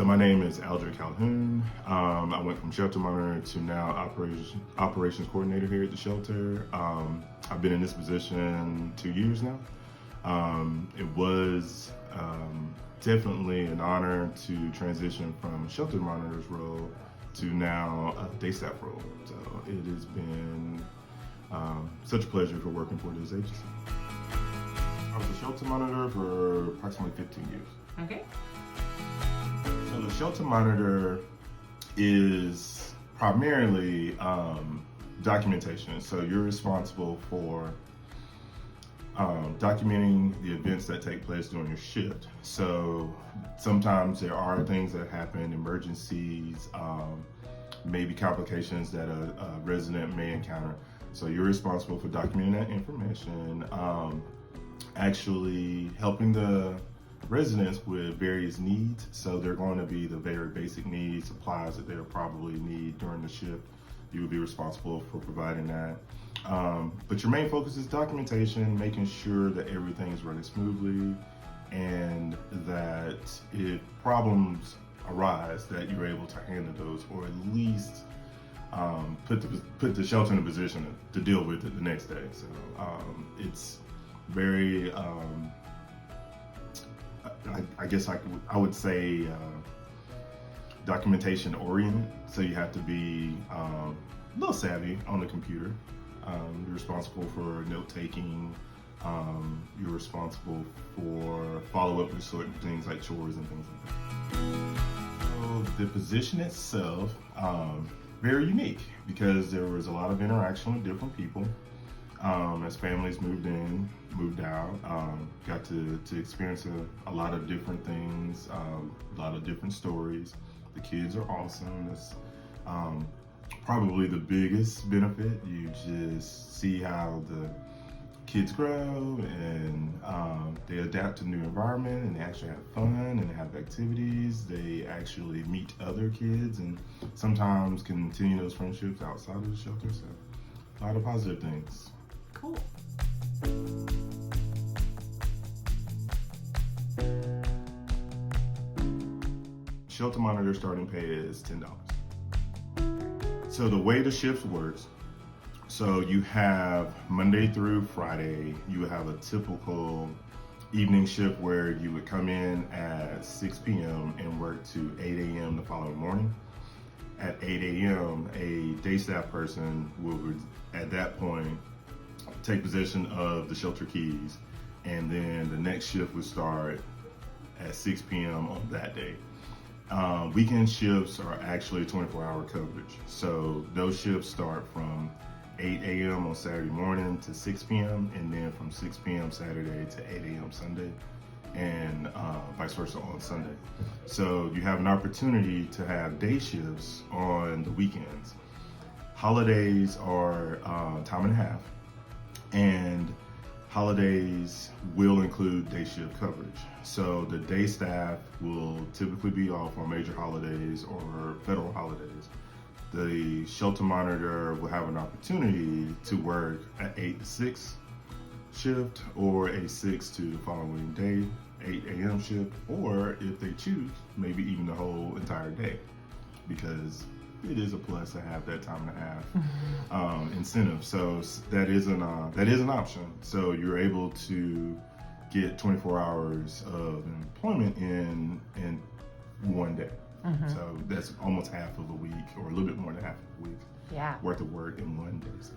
So my name is Aldric Calhoun. I went from shelter monitor to now operations coordinator here at the shelter. I've been in this position 2 years now. It was definitely an honor to transition from shelter monitor's role to now a day staff role. So it has been such a pleasure for working for this agency. I was a shelter monitor for approximately 15 years. Okay. So the shelter monitor is primarily documentation. So you're responsible for documenting the events that take place during your shift. So sometimes there are things that happen, emergencies, maybe complications that a resident may encounter. So you're responsible for documenting that information, actually helping the residents with various needs. So they're going to be the very basic needs, supplies that they'll probably need during the shift. You will be responsible for providing that. But your main focus is documentation, making sure that everything is running smoothly, and that if problems arise, that you're able to handle those, or at least put the shelter in a position to deal with it the next day. So it's very, I guess I would say documentation oriented. So you have to be a little savvy on the computer. You're responsible for note taking. You're responsible for follow up with certain things like chores and things like that. So the position itself, very unique because there was a lot of interaction with different people. As families moved in, moved out, got to experience a lot of different things, a lot of different stories. The kids are awesome. That's probably the biggest benefit. You just see how the kids grow and they adapt to the new environment, and they actually have fun and they have activities. They actually meet other kids and sometimes continue those friendships outside of the shelter. So a lot of positive things. Cool. Shelter monitor starting pay is $10. So the way the shift works, so you have Monday through Friday, you have a typical evening shift where you would come in at 6 p.m. and work to 8 a.m. the following morning. At 8 a.m., a day staff person will, at that point, take possession of the shelter keys, and then the next shift would start at 6 p.m. on that day. Weekend shifts are actually 24-hour coverage. So those shifts start from 8 a.m. on Saturday morning to 6 p.m. and then from 6 p.m. Saturday to 8 a.m. Sunday, and vice versa on Sunday. So you have an opportunity to have day shifts on the weekends. Holidays are time and a half, and holidays will include day shift coverage. So the day staff will typically be off on major holidays or federal holidays. The shelter monitor will have an opportunity to work an 8 to 6 shift, or a 6 to the following day, 8 a.m. shift, or if they choose, maybe even the whole entire day, because it is a plus to have that time and a half incentive. So that is an option. So you're able to get 24 hours of employment in one day. So that's almost half of a week, or a little bit more than half of a week worth of work in one day. So,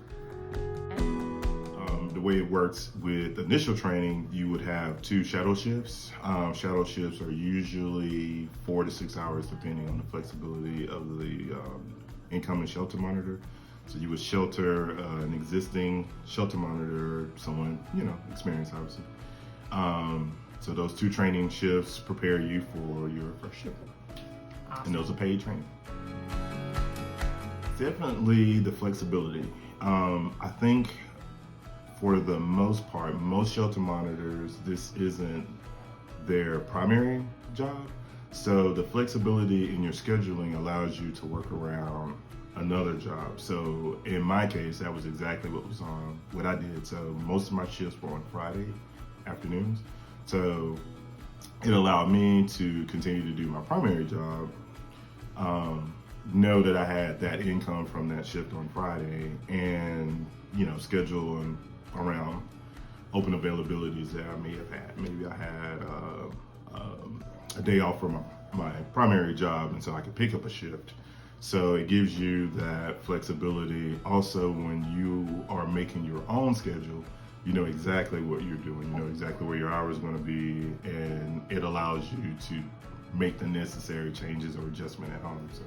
the way it works with initial training, you would have 2 shadow shifts. Shadow shifts are usually 4 to 6 hours, depending on the flexibility of the incoming shelter monitor. So you would shelter an existing shelter monitor, someone, experienced obviously. So those 2 training shifts prepare you for your first shift. Awesome. And those are paid training. Definitely the flexibility. I think for the most part, most shelter monitors, this isn't their primary job. So the flexibility in your scheduling allows you to work around another job. So in my case, that was exactly what I did. So most of my shifts were on Friday afternoons. So it allowed me to continue to do my primary job, know that I had that income from that shift on Friday, and schedule around open availabilities that I may have had. Maybe I had a day off from my primary job, and so I could pick up a shift. So it gives you that flexibility. Also, when you are making your own schedule, you know exactly what you're doing, you know exactly where your hours are going to be, and it allows you to make the necessary changes or adjustment at home. So